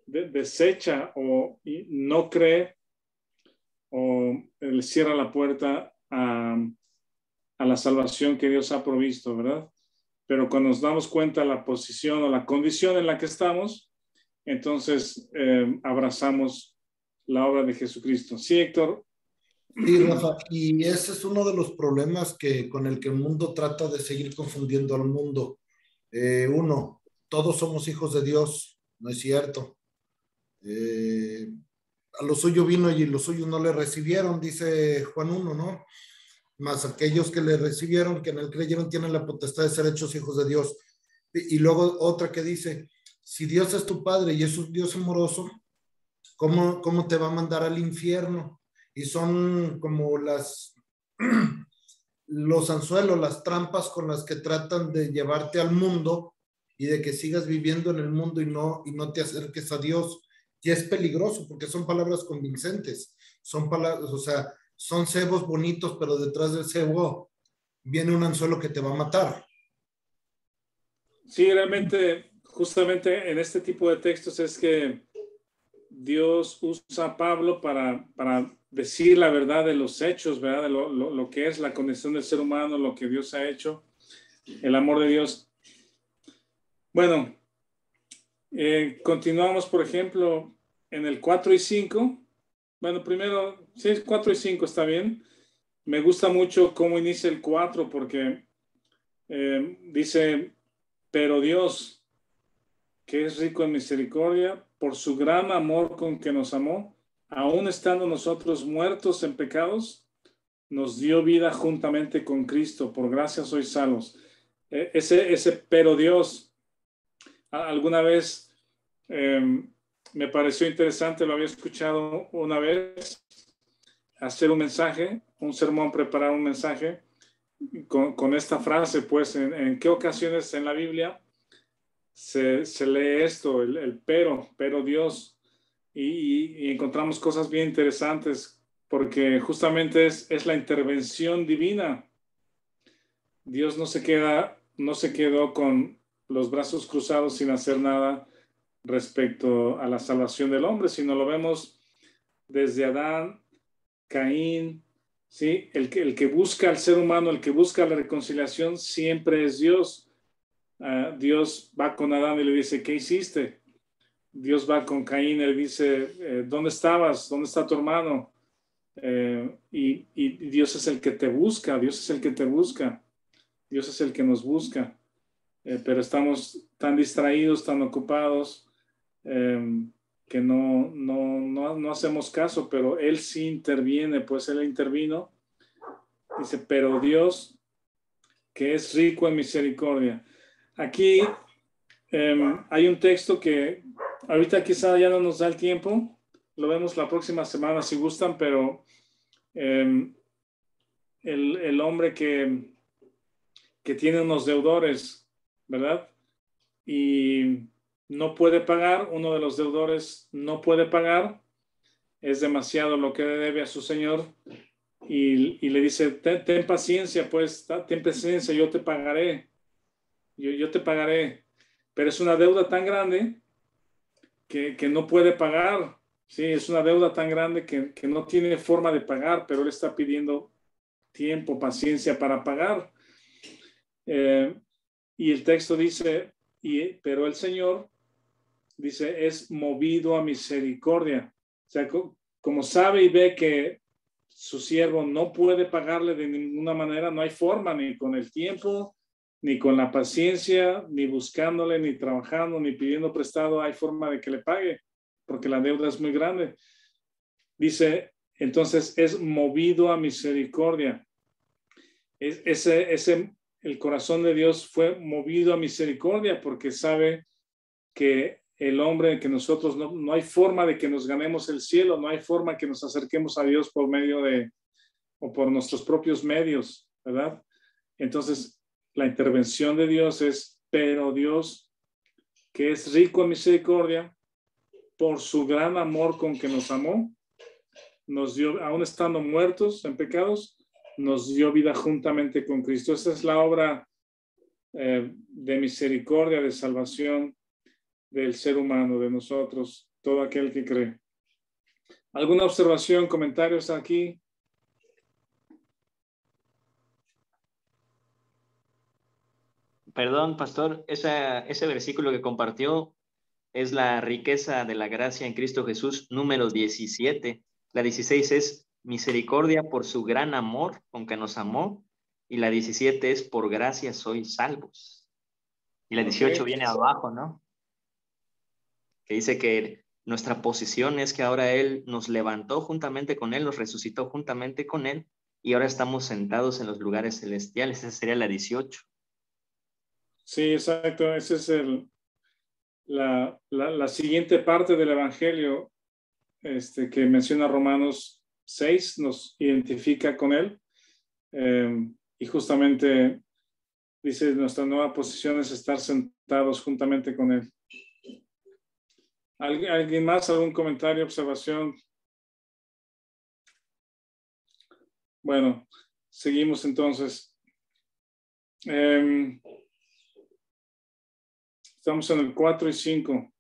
desecha o no cree, o le cierra la puerta a la salvación que Dios ha provisto, ¿verdad? Pero cuando nos damos cuenta de la posición o la condición en la que estamos, entonces abrazamos la obra de Jesucristo. Sí, Héctor. Sí, Rafa, y ese es uno de los problemas con el que el mundo trata de seguir confundiendo al mundo. Uno, todos somos hijos de Dios, no es cierto. A lo suyo vino y los suyos no le recibieron, dice Juan 1, ¿no? Más aquellos que le recibieron, que en él creyeron, tienen la potestad de ser hechos hijos de Dios. Y luego otra que dice, si Dios es tu Padre y es un Dios amoroso, ¿cómo te va a mandar al infierno? Y son como los anzuelos, las trampas con las que tratan de llevarte al mundo y de que sigas viviendo en el mundo y no te acerques a Dios. Y es peligroso porque son palabras convincentes, son palabras, o sea, son cebos bonitos, pero detrás del cebo viene un anzuelo que te va a matar. Sí, realmente, justamente en este tipo de textos es que Dios usa a Pablo para decir la verdad de los hechos, ¿verdad? De lo que es la condición del ser humano, lo que Dios ha hecho, el amor de Dios. Bueno, continuamos, por ejemplo, en el 4 y 5. Bueno, primero, sí, 4 y 5 está bien. Me gusta mucho cómo inicia el 4 porque dice, pero Dios, que es rico en misericordia, por su gran amor con que nos amó, aun estando nosotros muertos en pecados, nos dio vida juntamente con Cristo. Por gracia sois salvos. ese pero Dios, alguna vez me pareció interesante, lo había escuchado una vez, hacer un mensaje, un sermón, preparar un mensaje con esta frase, pues, ¿en qué ocasiones en la Biblia se lee esto, el pero Dios? Y encontramos cosas bien interesantes, porque justamente es la intervención divina. Dios no se quedó con los brazos cruzados sin hacer nada respecto a la salvación del hombre, sino lo vemos desde Adán, Caín, ¿sí? El que busca al ser humano, el que busca la reconciliación, siempre es Dios. Dios va con Adán y le dice, ¿qué hiciste? Dios va con Caín y le dice, ¿dónde estabas? ¿Dónde está tu hermano? Y Dios es el que te busca, Dios es el que te busca, Dios es el que nos busca. Pero estamos tan distraídos, tan ocupados, que no hacemos caso, pero Él sí interviene, pues Él intervino. Dice, pero Dios, que es rico en misericordia. Aquí hay un texto que ahorita quizá ya no nos da el tiempo, lo vemos la próxima semana si gustan, pero el hombre que tiene unos deudores, ¿verdad? Y no puede pagar, uno de los deudores no puede pagar, es demasiado lo que debe a su señor, y le dice, ten paciencia, pues, ten paciencia, yo te pagaré, yo te pagaré, pero es una deuda tan grande que no puede pagar, sí, es una deuda tan grande que no tiene forma de pagar, pero él está pidiendo tiempo, paciencia para pagar. Y el texto dice, pero el Señor, dice, es movido a misericordia. O sea, como sabe y ve que su siervo no puede pagarle de ninguna manera, no hay forma, ni con el tiempo, ni con la paciencia, ni buscándole, ni trabajando, ni pidiendo prestado, hay forma de que le pague, porque la deuda es muy grande. Dice, entonces es movido a misericordia. El corazón de Dios fue movido a misericordia porque sabe que el hombre, que nosotros no hay forma de que nos ganemos el cielo, no hay forma que nos acerquemos a Dios por medio o por nuestros propios medios, ¿verdad? Entonces, la intervención de Dios es, pero Dios, que es rico en misericordia, por su gran amor con que nos amó, nos dio, aún estando muertos en pecados, nos dio vida juntamente con Cristo. Esa es la obra de misericordia, de salvación del ser humano, de nosotros, todo aquel que cree. ¿Alguna observación, comentarios aquí? Perdón, pastor, ese versículo que compartió es la riqueza de la gracia en Cristo Jesús, número 17. La 16 es misericordia por su gran amor con que nos amó. Y la 17 es por gracia sois salvos. Y la 18 viene abajo, ¿no? Que dice que nuestra posición es que ahora Él nos levantó juntamente con Él, nos resucitó juntamente con Él, y ahora estamos sentados en los lugares celestiales. Esa sería la 18. Sí, exacto. Esa es la siguiente parte del Evangelio que menciona Romanos 6, nos identifica con Él. Y justamente dice, nuestra nueva posición es estar sentados juntamente con Él. ¿Alguien más? ¿Algún comentario, observación? Bueno, seguimos entonces. Estamos en el 4 y 5.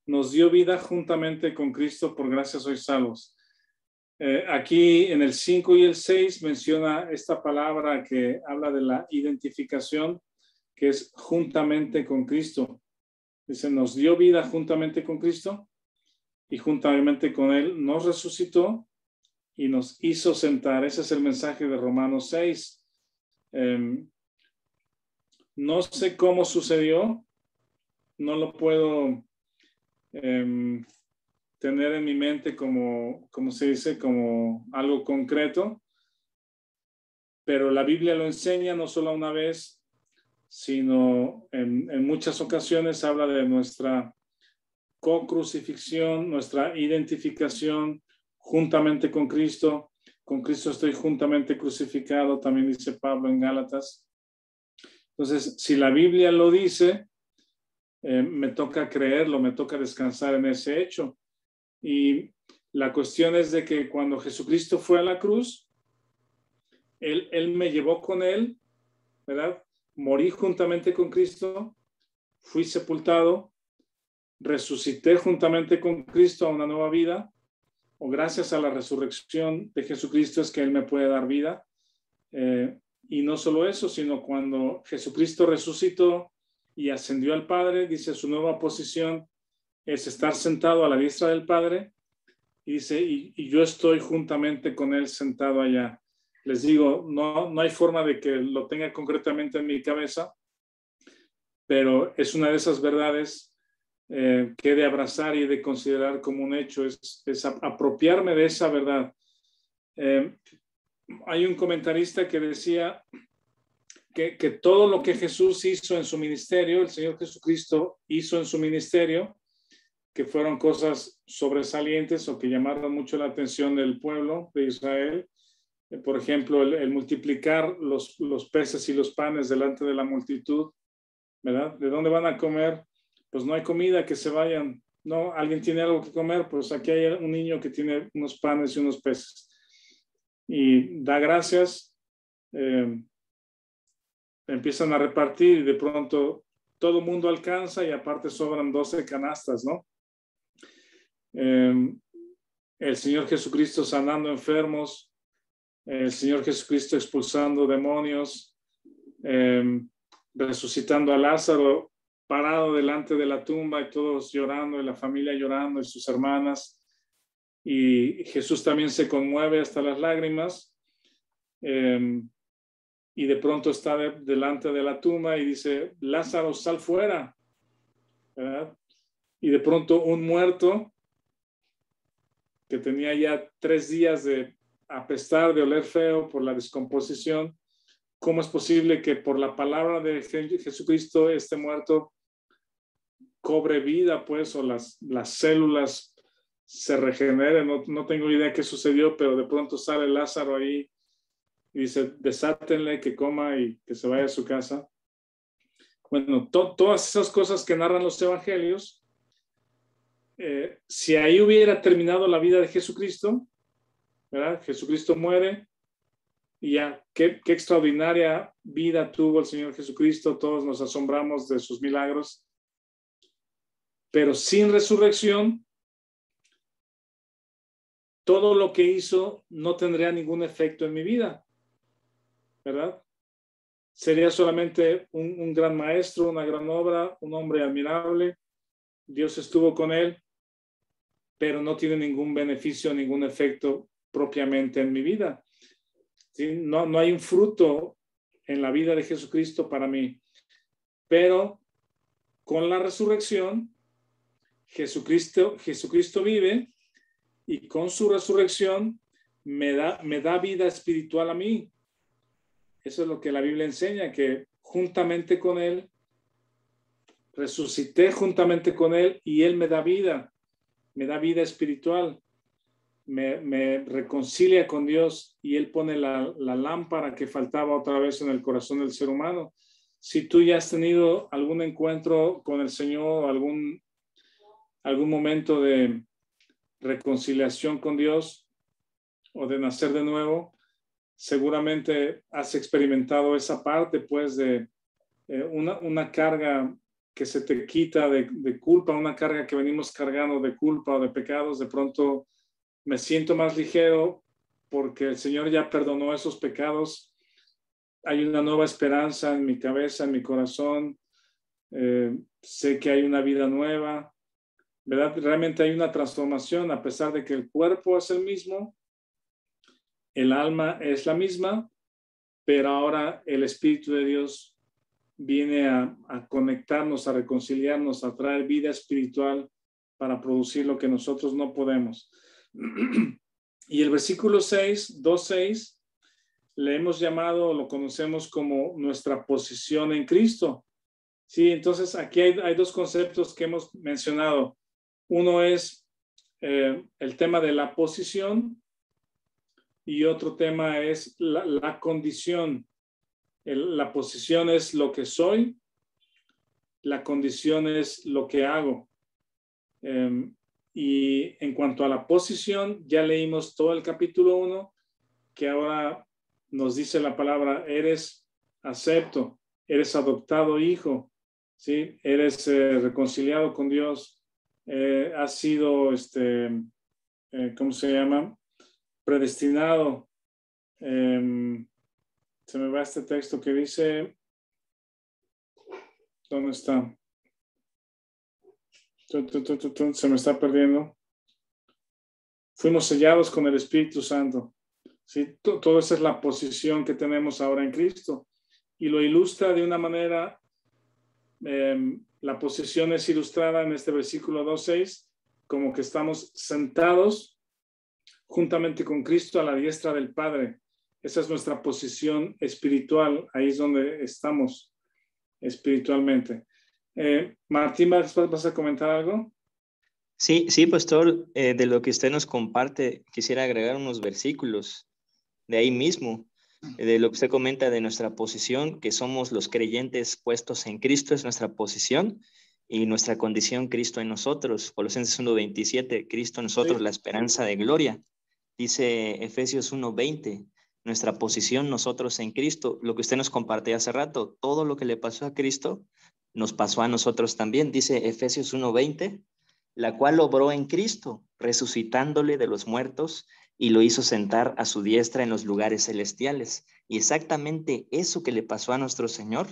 Nos dio vida juntamente con Cristo, por gracia sois salvos. Aquí en el 5 y el 6 menciona esta palabra que habla de la identificación, que es juntamente con Cristo. Dice, nos dio vida juntamente con Cristo y juntamente con Él nos resucitó y nos hizo sentar. Ese es el mensaje de Romanos 6. No sé cómo sucedió, no lo puedo tener en mi mente como se dice, como algo concreto, pero la Biblia lo enseña no solo una vez, sino en muchas ocasiones habla de nuestra co-crucifixión, nuestra identificación juntamente con Cristo. Con Cristo estoy juntamente crucificado, también dice Pablo en Gálatas. Entonces, si la Biblia lo dice, me toca creerlo, me toca descansar en ese hecho. Y la cuestión es de que cuando Jesucristo fue a la cruz, Él me llevó con Él, ¿verdad? Morí juntamente con Cristo, fui sepultado, resucité juntamente con Cristo a una nueva vida, o gracias a la resurrección de Jesucristo es que Él me puede dar vida. Y no solo eso, sino cuando Jesucristo resucitó y ascendió al Padre, dice su nueva posición es estar sentado a la diestra del Padre, y dice, y yo estoy juntamente con Él sentado allá. Les digo, no hay forma de que lo tenga concretamente en mi cabeza, pero es una de esas verdades que he de abrazar y de considerar como un hecho, es apropiarme de esa verdad. Hay un comentarista que decía que todo lo que Jesús hizo en su ministerio, el Señor Jesucristo hizo en su ministerio, que fueron cosas sobresalientes o que llamaron mucho la atención del pueblo de Israel. Por ejemplo, el multiplicar los peces y los panes delante de la multitud, ¿verdad? ¿De dónde van a comer? Pues no hay comida, que se vayan. No, alguien tiene algo que comer, pues aquí hay un niño que tiene unos panes y unos peces. Y da gracias, empiezan a repartir y de pronto todo el mundo alcanza y aparte sobran 12 canastas, ¿no? El Señor Jesucristo sanando enfermos, el Señor Jesucristo expulsando demonios, resucitando a Lázaro parado delante de la tumba y todos llorando y la familia llorando y sus hermanas, y Jesús también se conmueve hasta las lágrimas, y de pronto está delante de la tumba y dice, Lázaro, sal fuera, ¿verdad? Y de pronto un muerto que tenía ya 3 días de apestar, de oler feo por la descomposición, ¿cómo es posible que por la palabra de Jesucristo este muerto cobre vida, pues, o las células se regeneren? No tengo idea qué sucedió, pero de pronto sale Lázaro ahí y dice, desátenle, que coma y que se vaya a su casa. Bueno, todas esas cosas que narran los evangelios, si ahí hubiera terminado la vida de Jesucristo, ¿verdad? Jesucristo muere y ya, qué extraordinaria vida tuvo el Señor Jesucristo, todos nos asombramos de sus milagros, pero sin resurrección, todo lo que hizo no tendría ningún efecto en mi vida, ¿verdad? Sería solamente un gran maestro, una gran obra, un hombre admirable, Dios estuvo con él, pero no tiene ningún beneficio, ningún efecto propiamente en mi vida. ¿Sí? No hay un fruto en la vida de Jesucristo para mí, pero con la resurrección, Jesucristo vive y con su resurrección me da vida espiritual a mí. Eso es lo que la Biblia enseña, que juntamente con Él, resucité juntamente con Él y Él me da vida espiritual, me reconcilia con Dios y Él pone la lámpara que faltaba otra vez en el corazón del ser humano. Si tú ya has tenido algún encuentro con el Señor, algún momento de reconciliación con Dios o de nacer de nuevo, seguramente has experimentado esa parte, pues, de una carga que se te quita de culpa, una carga que venimos cargando de culpa o de pecados. De pronto me siento más ligero porque el Señor ya perdonó esos pecados. Hay una nueva esperanza en mi cabeza, en mi corazón. Sé que hay una vida nueva, ¿verdad? Realmente hay una transformación, a pesar de que el cuerpo es el mismo, el alma es la misma, pero ahora el Espíritu de Dios viene a conectarnos, a reconciliarnos, a traer vida espiritual para producir lo que nosotros no podemos. Y el versículo 6, 2:6, le hemos llamado, lo conocemos como nuestra posición en Cristo. Sí, entonces aquí hay dos conceptos que hemos mencionado. Uno es el tema de la posición y otro tema es la condición. La posición es lo que soy, la condición es lo que hago. Y en cuanto a la posición, ya leímos todo el capítulo 1, que ahora nos dice la palabra, eres acepto, eres adoptado hijo, ¿sí? Eres reconciliado con Dios, has sido, ¿cómo se llama? Predestinado. Se me va este texto que dice, ¿dónde está? Se me está perdiendo. Fuimos sellados con el Espíritu Santo. ¿Sí? Toda esa es la posición que tenemos ahora en Cristo. Y lo ilustra de una manera, la posición es ilustrada en este versículo 2:6, como que estamos sentados juntamente con Cristo a la diestra del Padre. Esa es nuestra posición espiritual. Ahí es donde estamos espiritualmente. Martín, ¿vas a comentar algo? Sí, pastor, de lo que usted nos comparte, quisiera agregar unos versículos de ahí mismo, de lo que usted comenta de nuestra posición, que somos los creyentes puestos en Cristo, es nuestra posición, y nuestra condición, Cristo en nosotros. Colosenses 1:27, Cristo en nosotros, la esperanza de gloria. Dice Efesios 1:20, nuestra posición nosotros en Cristo. Lo que usted nos compartió hace rato, todo lo que le pasó a Cristo, nos pasó a nosotros también. Dice Efesios 1:20, la cual obró en Cristo, resucitándole de los muertos y lo hizo sentar a su diestra en los lugares celestiales. Y exactamente eso que le pasó a nuestro Señor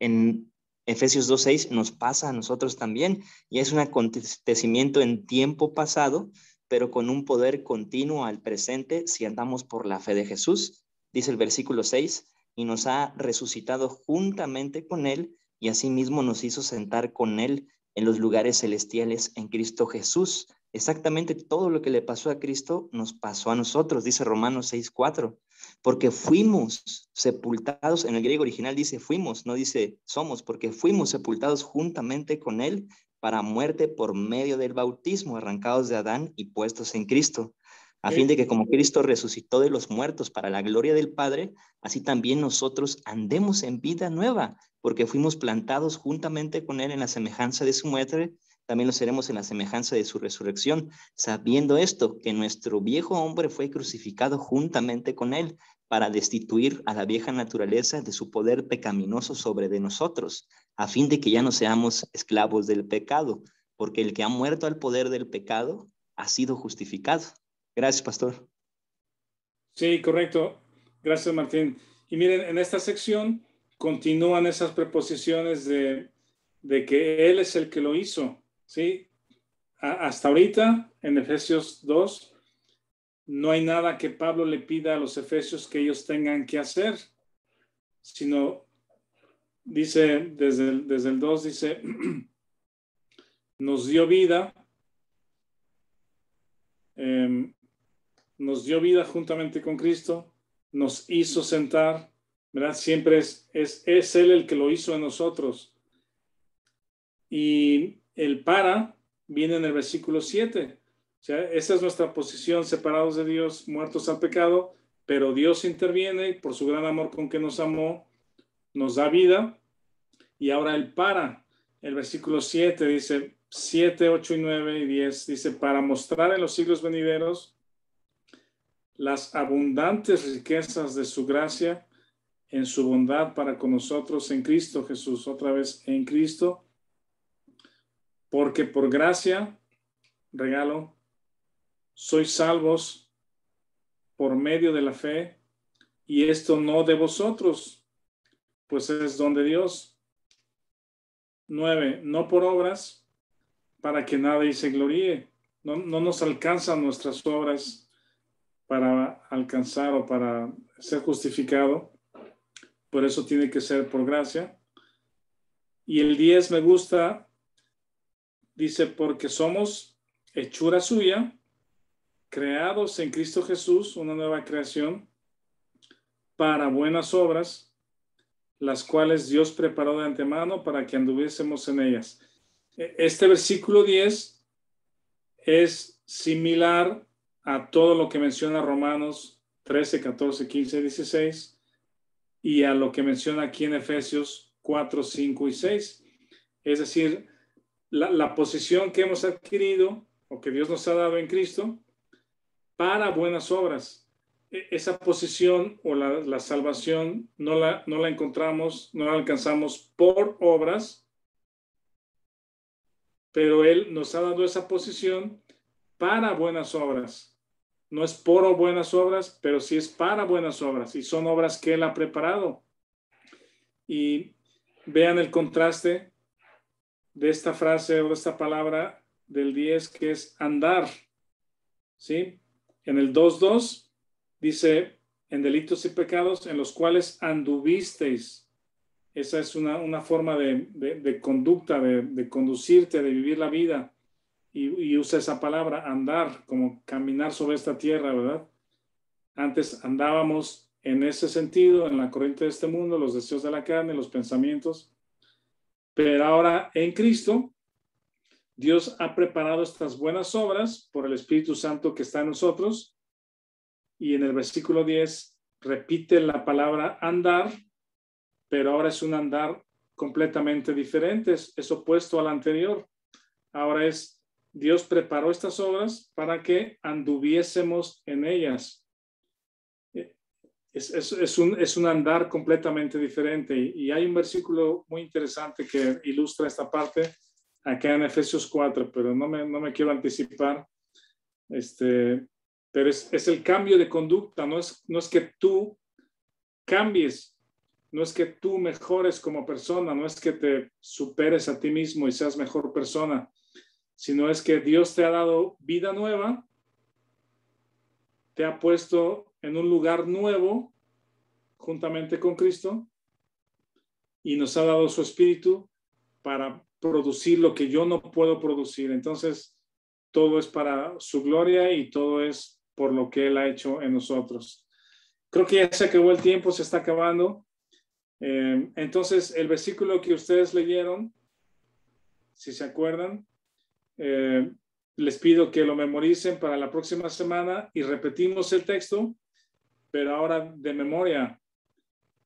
en Efesios 2:6 nos pasa a nosotros también. Y es un acontecimiento en tiempo pasado, pero con un poder continuo al presente si andamos por la fe de Jesús. Dice el versículo 6, y nos ha resucitado juntamente con Él y asimismo nos hizo sentar con Él en los lugares celestiales en Cristo Jesús. Exactamente todo lo que le pasó a Cristo nos pasó a nosotros, dice Romanos 6:4, porque fuimos sepultados, en el griego original dice fuimos, no dice somos, porque fuimos sepultados juntamente con Él para muerte por medio del bautismo, arrancados de Adán y puestos en Cristo, a fin de que como Cristo resucitó de los muertos para la gloria del Padre, así también nosotros andemos en vida nueva, porque fuimos plantados juntamente con Él en la semejanza de su muerte, también lo seremos en la semejanza de su resurrección, sabiendo esto, que nuestro viejo hombre fue crucificado juntamente con Él, para destituir a la vieja naturaleza de su poder pecaminoso sobre de nosotros, a fin de que ya no seamos esclavos del pecado, porque el que ha muerto al poder del pecado ha sido justificado. Gracias, pastor. Sí, correcto. Gracias, Martín. Y miren, en esta sección continúan esas preposiciones de que Él es el que lo hizo, ¿sí? Hasta ahorita, en Efesios 2, no hay nada que Pablo le pida a los efesios que ellos tengan que hacer, sino, dice, desde el 2, dice, nos dio vida, juntamente con Cristo, nos hizo sentar, ¿verdad? Siempre es Él el que lo hizo en nosotros. Y el para viene en el versículo 7. O sea, esa es nuestra posición, separados de Dios, muertos al pecado, pero Dios interviene por su gran amor con que nos amó, nos da vida. Y ahora el para, el versículo 7 dice, 7, 8 y 9 y 10, dice, para mostrar en los siglos venideros las abundantes riquezas de su gracia en su bondad para con nosotros en Cristo Jesús. Otra vez en Cristo, porque por gracia, regalo, sois salvos por medio de la fe, y esto no de vosotros, pues es don de Dios. 9, no por obras, para que nadie se gloríe. No nos alcanzan nuestras obras para alcanzar o para ser justificado. Por eso tiene que ser por gracia. Y el 10 me gusta, dice, porque somos hechura suya, creados en Cristo Jesús, una nueva creación, para buenas obras, las cuales Dios preparó de antemano para que anduviésemos en ellas. Este versículo 10 es similar a todo lo que menciona Romanos 13, 14, 15, 16 y a lo que menciona aquí en Efesios 4, 5 y 6. Es decir, la posición que hemos adquirido o que Dios nos ha dado en Cristo para buenas obras. Esa posición o la salvación no la encontramos, no la alcanzamos por obras, pero Él nos ha dado esa posición para buenas obras. No es por buenas obras, pero sí es para buenas obras, y son obras que Él ha preparado. Y vean el contraste de esta frase o de esta palabra del 10, que es andar, ¿sí? En el 2.2 dice, en delitos y pecados en los cuales anduvisteis. Esa es una forma de conducta, de conducirte, de vivir la vida. Y usa esa palabra, andar, como caminar sobre esta tierra, ¿verdad? Antes andábamos en ese sentido, en la corriente de este mundo, los deseos de la carne, los pensamientos. Pero ahora en Cristo, Dios ha preparado estas buenas obras por el Espíritu Santo que está en nosotros. Y en el versículo 10 repite la palabra andar, pero ahora es un andar completamente diferente, es opuesto al anterior. Ahora es, Dios preparó estas obras para que anduviésemos en ellas. Es un andar completamente diferente. Y hay un versículo muy interesante que ilustra esta parte acá en Efesios 4, pero no me quiero anticipar. Pero es el cambio de conducta, no es que tú cambies, no es que tú mejores como persona, no es que te superes a ti mismo y seas mejor persona, sino es que Dios te ha dado vida nueva, te ha puesto en un lugar nuevo juntamente con Cristo y nos ha dado su Espíritu para producir lo que yo no puedo producir. Entonces, todo es para su gloria y todo es por lo que Él ha hecho en nosotros. Creo que ya se acabó el tiempo, se está acabando. Entonces, el versículo que ustedes leyeron, si se acuerdan, les pido que lo memoricen para la próxima semana y repetimos el texto, pero ahora de memoria.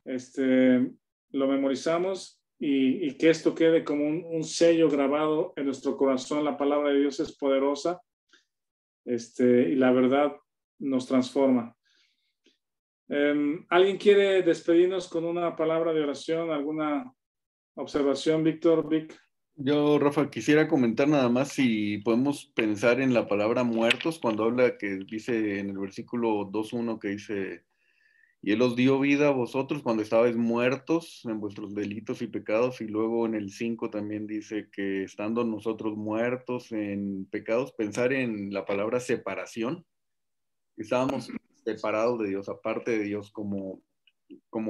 Lo memorizamos y que esto quede como un sello grabado en nuestro corazón. La palabra de Dios es poderosa. Y la verdad nos transforma. ¿Alguien quiere despedirnos con una palabra de oración? ¿Alguna observación, Víctor? Vic. Yo, Rafa, quisiera comentar nada más si podemos pensar en la palabra muertos cuando habla, que dice en el versículo 2.1 que dice, y Él os dio vida a vosotros cuando estabais muertos en vuestros delitos y pecados, y luego en el 5 también dice que estando nosotros muertos en pecados, pensar en la palabra separación. Estábamos separados de Dios, aparte de Dios, como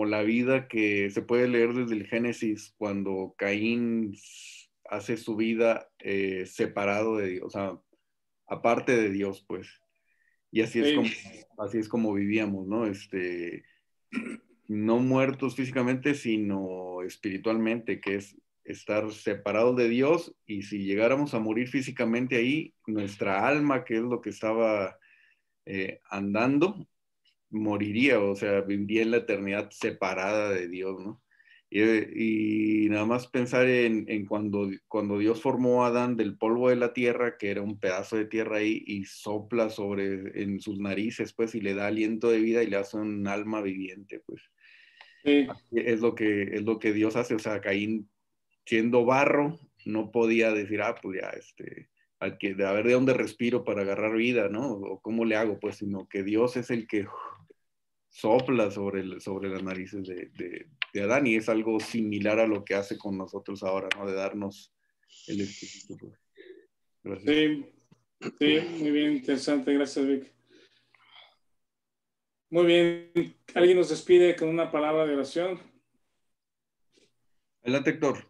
la vida que se puede leer desde el Génesis, cuando Caín hace su vida separado de Dios, o sea, aparte de Dios, pues. Y así es como vivíamos, ¿no? No muertos físicamente, sino espiritualmente, que es estar separados de Dios, y si llegáramos a morir físicamente ahí, nuestra alma, que es lo que estaba andando, moriría, o sea, viviría en la eternidad separada de Dios, ¿no? Y nada más pensar en cuando Dios formó a Adán del polvo de la tierra, que era un pedazo de tierra ahí, y sopla en sus narices, pues, y le da aliento de vida y le hace un alma viviente, pues. Sí. Es lo que Dios hace. O sea, Caín, siendo barro, no podía decir, pues ya, a ver de dónde respiro para agarrar vida, ¿no? O cómo le hago, pues, sino que Dios es el que sopla sobre las narices de Adán, y es algo similar a lo que hace con nosotros ahora, ¿no? De darnos el Espíritu. Pues. Gracias. Sí, muy bien, interesante, gracias, Vic. Muy bien, ¿alguien nos despide con una palabra de oración? Adelante, Héctor.